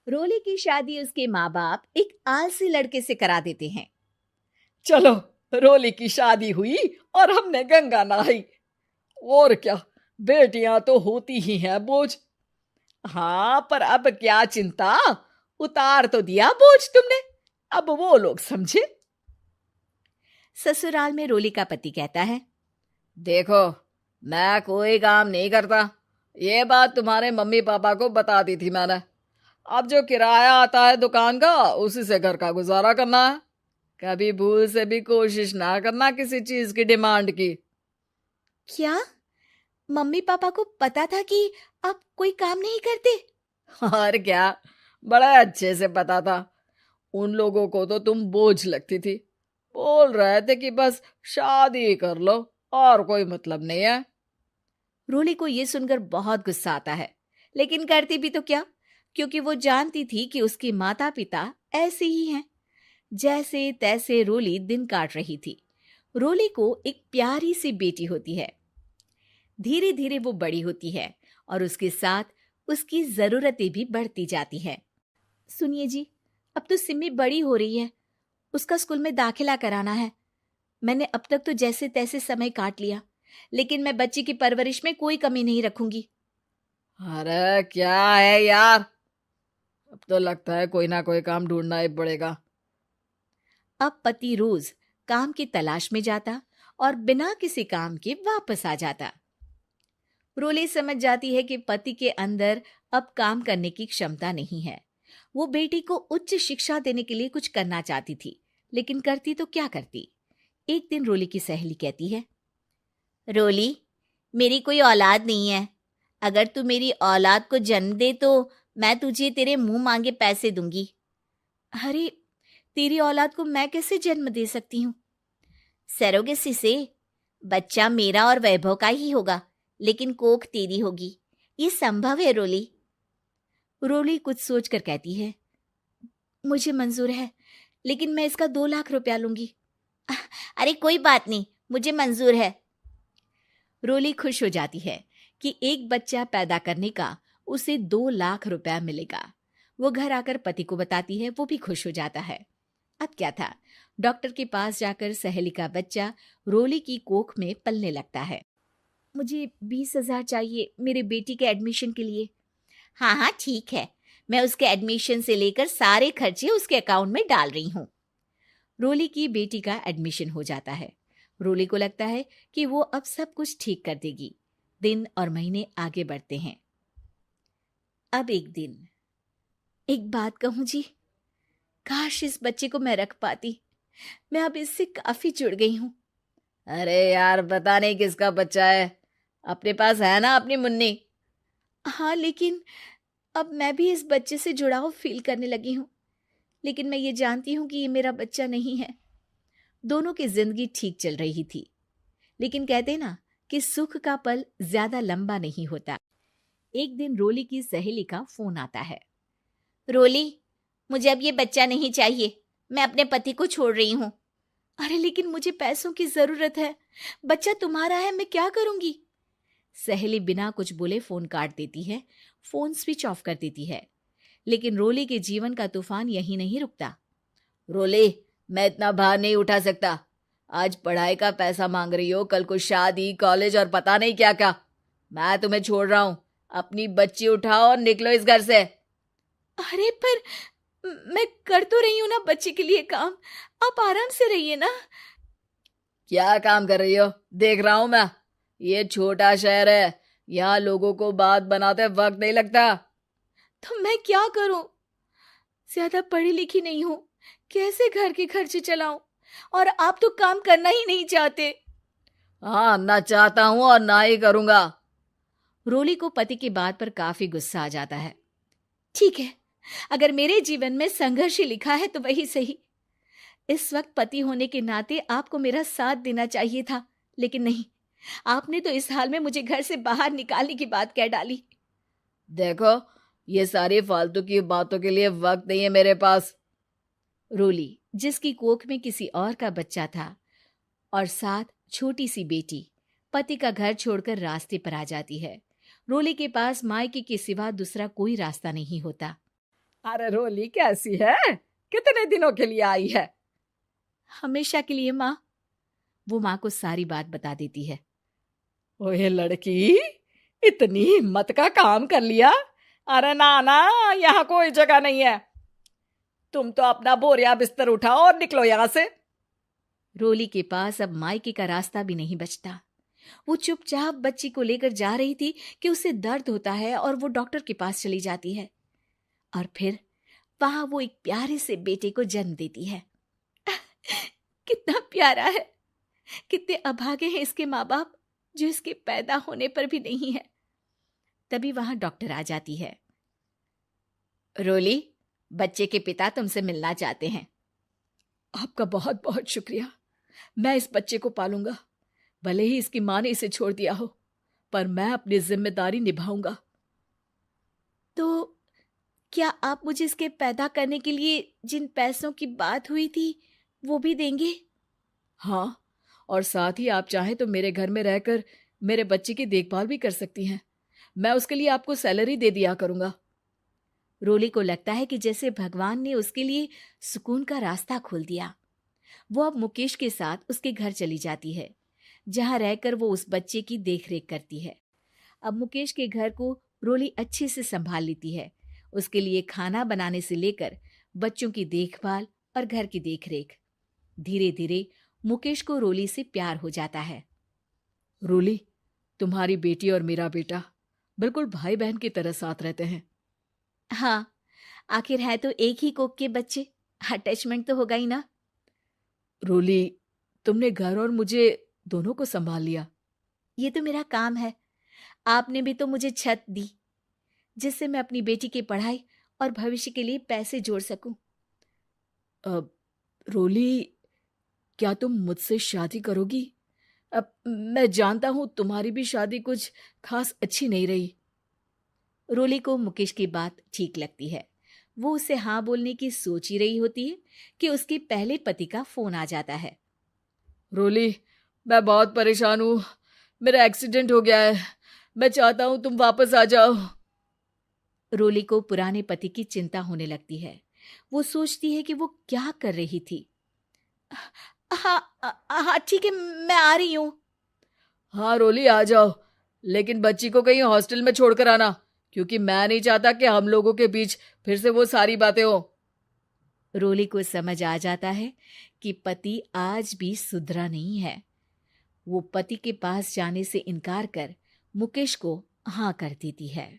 रोली की शादी उसके माँ बाप एक आलसी लड़के से करा देते हैं। चलो, रोली की शादी हुई और हमने गंगा नहाई। और क्या, बेटियां तो होती ही हैं बोझ। हाँ, पर अब क्या चिंता, उतार तो दिया बोझ तुमने, अब वो लोग समझे। ससुराल में रोली का पति कहता है, देखो, मैं कोई काम नहीं करता, ये बात तुम्हारे मम्मी पापा को बता दी थी मैंने। अब जो किराया आता है दुकान का, उसी से घर का गुजारा करना है। कभी भूल से भी कोशिश ना करना किसी चीज की डिमांड की। क्या मम्मी पापा को पता था कि आप कोई काम नहीं करते? और क्या, बड़ा अच्छे से पता था। उन लोगों को तो तुम बोझ लगती थी, बोल रहे थे कि बस शादी कर लो और कोई मतलब नहीं है। रोली को यह सुनकर बहुत गुस्सा आता है, लेकिन करती भी तो क्या, क्योंकि वो जानती थी कि उसके माता पिता ऐसे ही हैं। जैसे तैसे रोली दिन काट रही थी। रोली को एक प्यारी सी बेटी होती है। धीरे धीरे वो बड़ी होती है और उसके साथ उसकी जरूरतें भी बढ़ती जाती हैं। सुनिए जी, अब तो सिमी बड़ी हो रही है, उसका स्कूल में दाखिला कराना है। मैंने अब तक तो जैसे तैसे समय काट लिया, लेकिन मैं बच्ची की परवरिश में कोई कमी नहीं रखूंगी। अरे क्या है यार, अब तो लगता है कोई ना कोई काम ढूंढना ही पड़ेगा। अब पति रोज काम की तलाश में जाता और बिना किसी काम के वापस आ जाता। रोली समझ जाती है कि पति के अंदर अब काम करने की क्षमता नहीं है। वो बेटी को उच्च शिक्षा देने के लिए कुछ करना चाहती थी, लेकिन करती तो क्या करती। एक दिन रोली की सहेली कहती है, रोली, मेरी कोई औलाद नहीं है। अगर तू मेरी औलाद को जन्म दे तो मैं तुझे तेरे मुंह मांगे पैसे दूंगी। अरे, तेरी औलाद को मैं कैसे जन्म दे सकती हूँ? सरोगेसी से। बच्चा मेरा और वैभव का ही होगा, लेकिन कोख तेरी होगी। ये संभव है रोली। रोली कुछ सोचकर कहती है, मुझे मंजूर है, लेकिन मैं इसका 2 लाख रुपया लूंगी। अरे कोई बात नहीं, मुझे मंजूर है। रोली खुश हो जाती है कि एक बच्चा पैदा करने का उसे 2 लाख रुपया मिलेगा। वो घर आकर पति को बताती है, वो भी खुश हो जाता है। अब क्या था, डॉक्टर के पास जाकर सहेली का बच्चा रोली की कोख में पलने लगता है। मुझे 20,000 चाहिए मेरे बेटी के एडमिशन के लिए। हाँ हाँ ठीक है, मैं उसके एडमिशन से लेकर सारे खर्चे उसके अकाउंट में डाल रही हूँ। रोली की बेटी का एडमिशन हो जाता है। रोली को लगता है कि वो अब सब कुछ ठीक कर देगी। दिन और महीने आगे बढ़ते हैं। अब एक दिन, एक बात कहूं जी, काश इस बच्चे को मैं रख पाती। मैं अब इससे काफी जुड़ गई हूँ। अरे यार, पता नहीं किसका बच्चा है, अपने पास है ना अपनी मुन्नी। हाँ, लेकिन अब मैं भी इस बच्चे से जुड़ाव फील करने लगी हूँ। लेकिन मैं ये जानती हूँ कि ये मेरा बच्चा नहीं है। दोनों की जिंदगी ठीक चल रही थी, लेकिन कहते ना कि सुख का पल ज्यादा लंबा नहीं होता। एक दिन रोली की सहेली का फोन आता है। रोली, मुझे अब ये बच्चा नहीं चाहिए, मैं अपने पति को छोड़ रही हूँ। अरे लेकिन मुझे पैसों की जरूरत है, बच्चा तुम्हारा है, मैं क्या करूंगी? सहेली बिना कुछ बोले फोन काट देती है, फोन स्विच ऑफ कर देती है। लेकिन रोली के जीवन का तूफान यहीं नहीं रुकता। रोली, मैं इतना भार नहीं उठा सकता। आज पढ़ाई का पैसा मांग रही हो, कल को शादी, कॉलेज और पता नहीं क्या क्या। मैं तुम्हें छोड़ रहा हूँ, अपनी बच्ची उठाओ और निकलो इस घर से। अरे पर मैं कर तो रही हूं ना बच्चे के लिए काम, आप आराम से रहिए ना। क्या काम कर रही हो, देख रहा हूं मैं। ये छोटा शहर है, यहाँ लोगों को बात बनाते वक्त नहीं लगता। तो मैं क्या करूं? ज्यादा पढ़ी लिखी नहीं हूं, कैसे घर के खर्चे चलाऊं? और आप तो काम करना ही नहीं चाहते। हाँ, ना चाहता हूं और ना ही करूंगा। रोली को पति की बात पर काफी गुस्सा आ जाता है। ठीक है, अगर मेरे जीवन में संघर्ष ही लिखा है तो वही सही। इस वक्त पति होने के नाते आपको मेरा साथ देना चाहिए था, लेकिन नहीं, आपने तो इस हाल में मुझे घर से बाहर निकालने की बात कह डाली। देखो, ये सारी फालतू की बातों के लिए वक्त नहीं है मेरे पास। रोली, जिसकी कोख में किसी और का बच्चा था और साथ छोटी सी बेटी, पति का घर छोड़कर रास्ते पर आ जाती है। रोली के पास मायके के सिवा दूसरा कोई रास्ता नहीं होता। अरे रोली कैसी है? कितने दिनों के लिए आई है? हमेशा के लिए माँ। वो माँ को सारी बात बता देती है। ओए लड़की, इतनी हिम्मत का काम कर लिया। अरे ना ना, यहाँ कोई जगह नहीं है। तुम तो अपना बोरिया बिस्तर उठाओ और निकलो यहाँ से। रोली के पास अब मायके का रास्ता भी नहीं बचता। वो चुपचाप बच्ची को लेकर जा रही थी कि उसे दर्द होता है और वो डॉक्टर के पास चली जाती है। और फिर वहां वो एक प्यारे से बेटे को जन्म देती है। कितना प्यारा है। कितने अभागे हैं इसके माँ बाप जो इसके पैदा होने पर भी नहीं है। तभी वहां डॉक्टर आ जाती है। रोली, बच्चे के पिता तुमसे मिलना चाहते हैं। आपका बहुत बहुत शुक्रिया। मैं इस बच्चे को पालूंगा। भले ही इसकी माँ ने इसे छोड़ दिया हो, पर मैं अपनी जिम्मेदारी निभाऊंगा। तो क्या आप मुझे इसके पैदा करने के लिए जिन पैसों की बात हुई थी वो भी देंगे? हाँ, और साथ ही आप चाहें तो मेरे घर में रहकर मेरे बच्चे की देखभाल भी कर सकती हैं। मैं उसके लिए आपको सैलरी दे दिया करूंगा। रोली को लगता है कि जैसे भगवान ने उसके लिए सुकून का रास्ता खोल दिया। वो अब मुकेश के साथ उसके घर चली जाती है, जहां रहकर वो उस बच्चे की देखरेख करती है। अब मुकेश के घर को रोली अच्छे से संभाल लेती है। उसके लिए खाना बनाने से लेकर बच्चों की देखभाल और घर की देखरेख। धीरे धीरे मुकेश को रोली से प्यार हो जाता है। रोली, तुम्हारी बेटी और मेरा बेटा बिल्कुल भाई बहन की तरह साथ रहते हैं। हाँ, आखिर है तो एक ही कोख के बच्चे, अटैचमेंट तो होगा ही ना। रोली, तुमने घर और मुझे दोनों को संभाल लिया। ये तो मेरा काम है। आपने भी तो मुझे छत दी जिससे मैं अपनी बेटी की पढ़ाई और भविष्य के लिए पैसे जोड़ सकूं। अब रोली, क्या तुम मुझसे शादी करोगी? अब मैं जानता हूं तुम्हारी भी शादी कुछ खास अच्छी नहीं रही। रोली को मुकेश की बात ठीक लगती है। वो उसे हाँ बोलने की सोच ही रही होती है कि उसके पहले पति का फोन आ जाता है। रोली, मैं बहुत परेशान हूँ। मेरा एक्सीडेंट हो गया है। मैं चाहता हूँ तुम वापस आ जाओ। रोली को पुराने पति की चिंता होने लगती है। वो सोचती है कि वो क्या कर रही थी। हाँ हाँ ठीक है, मैं आ रही हूँ। हाँ रोली, आ जाओ, लेकिन बच्ची को कहीं हॉस्टल में छोड़कर आना, क्योंकि मैं नहीं चाहता कि हम लोगों के बीच फिर से वो सारी बातें हो। रोली को समझ आ जाता है कि पति आज भी सुधरा नहीं है। वो पति के पास जाने से इनकार कर मुकेश को हाँ कर देती है।